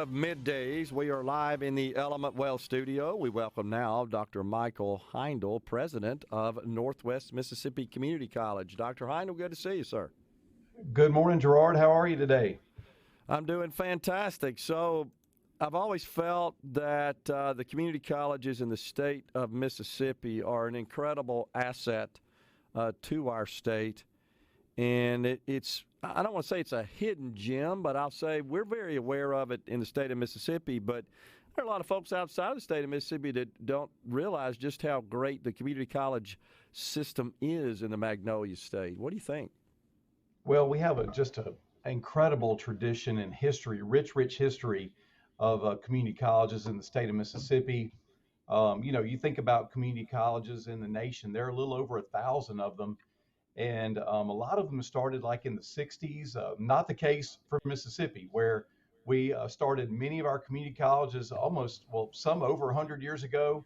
of Middays. We are live in the Element Well studio. We welcome now Dr. Michael Heindl, president of Northwest Mississippi Community College. Dr. Heindl, good to see you, sir. Good morning, Gerard. How are you today? I'm doing fantastic. So I've always felt that the community colleges in the state of Mississippi are an incredible asset to our state. And it's I don't want to say it's a hidden gem, but I'll say we're very aware of it in the state of Mississippi. But there are a lot of folks outside the state of Mississippi that don't realize just how great the community college system is in the Magnolia State. What do you think? Well, we have just an incredible tradition and history, rich history of community colleges in the state of Mississippi. You think about community colleges in the nation, there are a little over 1,000 of them. And a lot of them started like in the 60s. Not the case for Mississippi, where we started many of our community colleges some over 100 years ago.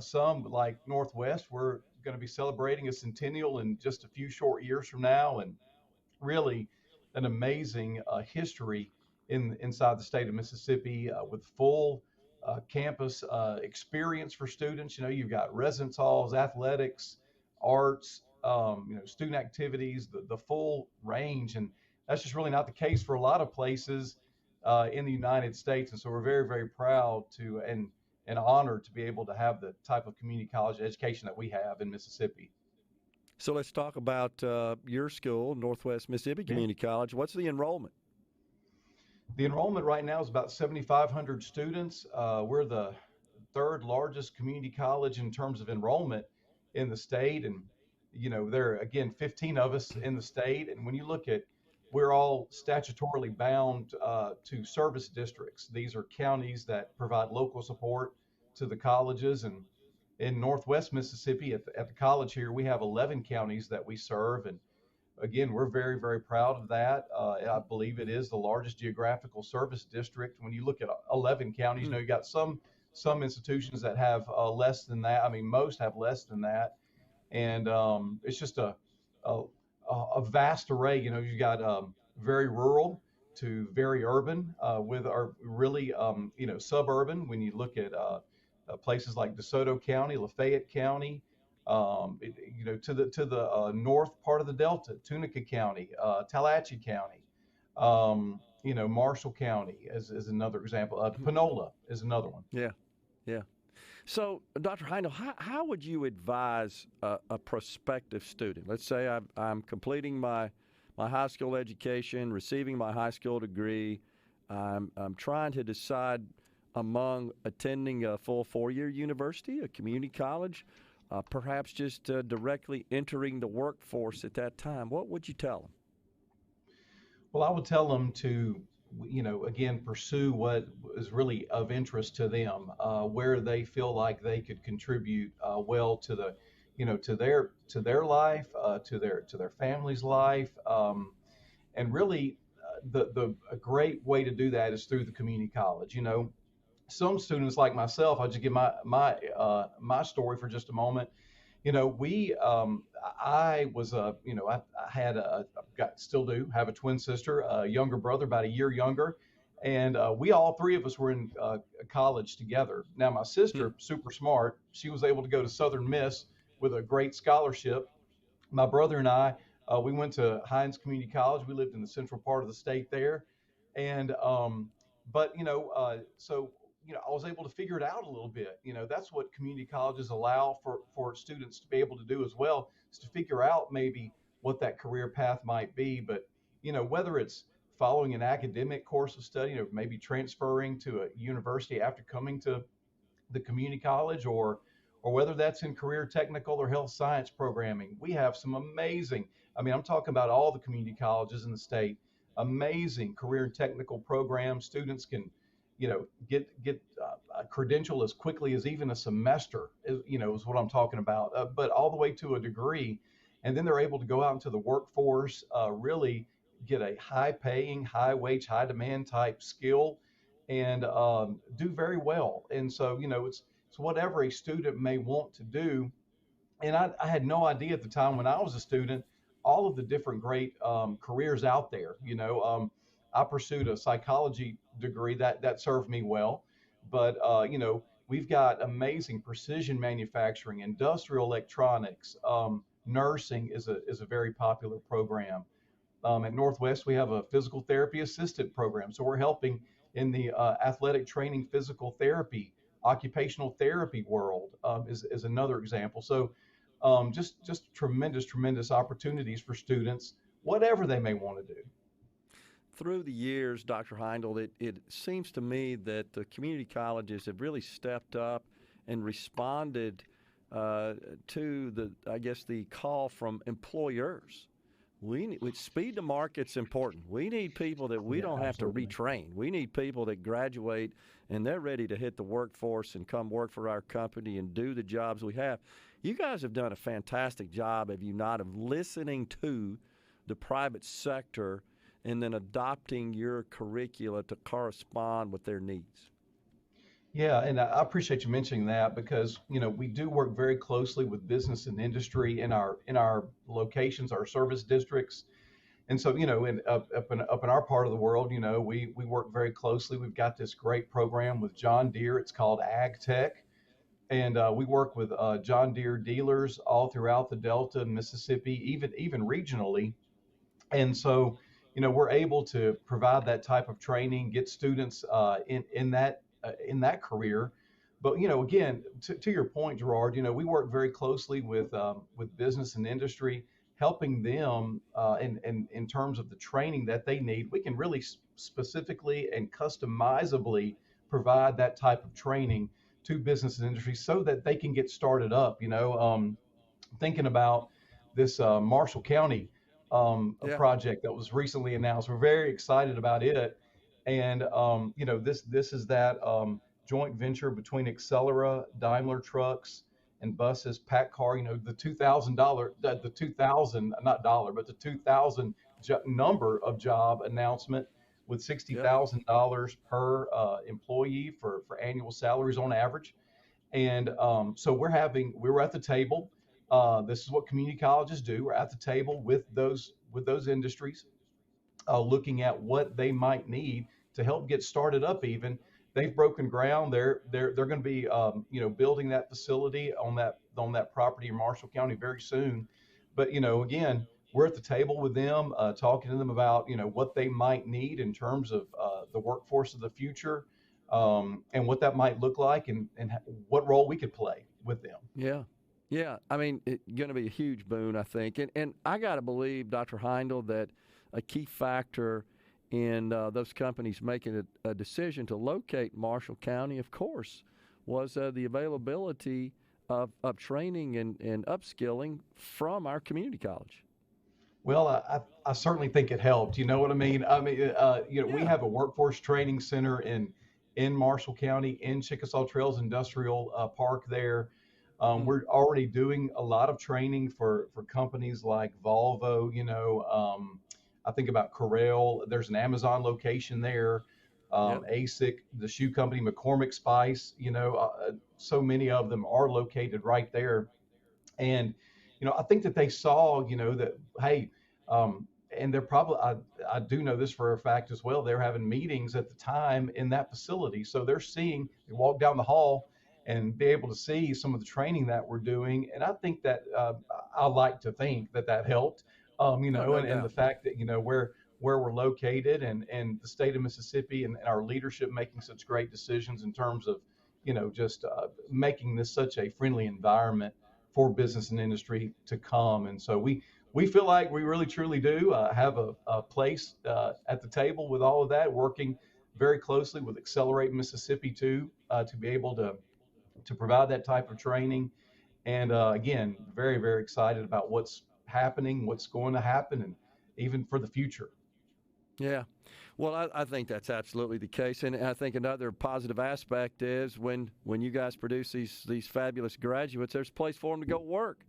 Some like Northwest, we're going to be celebrating a centennial in just a few short years from now. And really an amazing history inside the state of Mississippi with full campus experience for students. You've got residence halls, athletics, arts, student activities, the full range. And that's just really not the case for a lot of places in the United States. And so we're very, very proud to and honored to be able to have the type of community college education that we have in Mississippi. So let's talk about your school, Northwest Mississippi Community College. What's the enrollment? The enrollment right now is about 7,500 students. We're the third largest community college in terms of enrollment in the state. And there are, again, 15 of us in the state. And when you look at, we're all statutorily bound to service districts. These are counties that provide local support to the colleges. And in Northwest Mississippi, at the college here, we have 11 counties that we serve. And again, we're very, very proud of that. I believe it is the largest geographical service district. When you look at 11 counties, you got some institutions that have less than that. I mean, most have less than that. And it's just a vast array. You've got very rural to very urban with our really, suburban. When you look at places like DeSoto County, Lafayette County, to the north part of the Delta, Tunica County, Tallahatchie County, Marshall County is another example. Panola is another one. Yeah. So, Dr. Heindl, how would you advise a prospective student? Let's say I'm completing my high school education, receiving my high school degree. I'm trying to decide among attending a full four-year university, a community college, perhaps just directly entering the workforce at that time. What would you tell them? Well, I would tell them to again, pursue what is really of interest to them, where they feel like they could contribute well to the, to their life, to their family's life, and really, a great way to do that is through the community college. Some students like myself, I'll just give my story for just a moment. I was still do have a twin sister, a younger brother, about a year younger. And we all three of us were in college together. Now, my sister, super smart, she was able to go to Southern Miss with a great scholarship. My brother and I, we went to Heindl Community College. We lived in the central part of the state there. And, I was able to figure it out a little bit. That's what community colleges allow for students to be able to do as well, is to figure out maybe what that career path might be. But, whether it's following an academic course of study, maybe transferring to a university after coming to the community college, or whether that's in career technical or health science programming. We have some amazing, I'm talking about all the community colleges in the state, amazing career and technical programs. Students can get a credential as quickly as even a semester, is what I'm talking about, but all the way to a degree. And then they're able to go out into the workforce, really get a high paying, high wage, high demand type skill, and do very well. And so, it's whatever a student may want to do. And I had no idea at the time when I was a student, all of the different great careers out there. I pursued a psychology degree that served me well, but we've got amazing precision manufacturing, industrial electronics, nursing is a very popular program. At Northwest, we have a physical therapy assistant program. So we're helping in the athletic training, physical therapy, occupational therapy world is another example. So just tremendous opportunities for students, whatever they may want to do. Through the years, Dr. Heindl, it seems to me that the community colleges have really stepped up and responded to I guess, the call from employers. Speed to market's important. We need people that we Yeah, don't have to absolutely. retrain. We need people that graduate and they're ready to hit the workforce and come work for our company and do the jobs we have. You guys have done a fantastic job, have you not, of listening to the private sector and then adopting your curricula to correspond with their needs. Yeah, and I appreciate you mentioning that because we do work very closely with business and industry in our locations, our service districts. And so, up in our part of the world, we work very closely. We've got this great program with John Deere. It's called Ag Tech, and we work with John Deere dealers all throughout the Delta and Mississippi, even regionally. And so, we're able to provide that type of training, get students in that career. But again, to your point, Gerard, we work very closely with business and industry, helping them in terms of the training that they need. We can really specifically and customizably provide that type of training to business and industry so that they can get started up. Thinking about this Marshall County a Yeah, project that was recently announced. We're very excited about it, and this is that joint venture between Accelera, Daimler Trucks, and buses, PACCAR. The the 2000 not dollar, but the 2000 number of job announcement with yeah, $60,000 per employee for annual salaries on average. And so we were at the table. This is what community colleges do. We're at the table with those industries, looking at what they might need to help get started up. Even they've broken ground. They're going to be building that facility on that property in Marshall County very soon. But again, we're at the table with them, talking to them about what they might need in terms of the workforce of the future, and what that might look like, and what role we could play with them. yeah. Yeah, I mean, it's going to be a huge boon, I think. And I got to believe, Dr. Heindl, that a key factor in those companies making a decision to locate Marshall County, of course, was the availability of training and upskilling from our community college. Well, I certainly think it helped. You know what I mean? We Yeah. have a workforce training center in Marshall County, in Chickasaw Trails Industrial Park there. Mm, We're already doing a lot of training for companies like Volvo. I think about Corel. There's an Amazon location there. yep. ASIC, the shoe company, McCormick Spice. So many of them are located right there. And I think that they saw, that, hey, and they're probably, I do know this for a fact as well, they're having meetings at the time in that facility. So they're seeing, they walk down the hall and be able to see some of the training that we're doing. And I think that, I like to think that helped, Oh, no and the doubt. fact that, where we're located, and the state of Mississippi, and our leadership making such great decisions in terms of, just making this such a friendly environment for business and industry to come. And so we feel like we really truly do have a place at the table with all of that, working very closely with Accelerate Mississippi too, to be able to provide that type of training. And again, very excited about what's happening, what's going to happen, and even for the future. Yeah. Well, I think that's absolutely the case, and I think another positive aspect is when you guys produce these fabulous graduates, there's a place for them to go work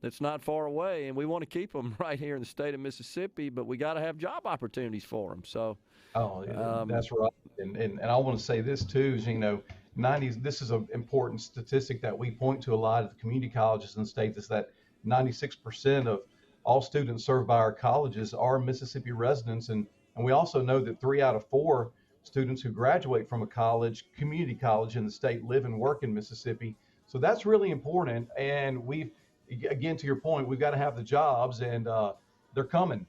that's not far away, and we want to keep them right here in the state of Mississippi, but we got to have job opportunities for them. So, Oh, um, that's right. And I want to say this too, is, 90s, this is an important statistic that we point to a lot of the community colleges in the state, is that 96% of all students served by our colleges are Mississippi residents, and And we also know that 3 out of 4 students who graduate from a college, community college in the state, live and work in Mississippi. So that's really important. And again, to your point, we've got to have the jobs, and they're coming.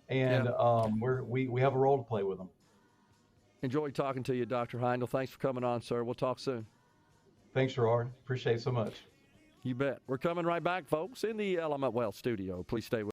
Yeah. And we have a role to play with them. Enjoy talking to you, Dr. Heindl. Thanks for coming on, sir. We'll talk soon. Thanks, Gerard. Appreciate it so much. You bet. We're coming right back, folks, in the Element Wealth studio. Please stay with us.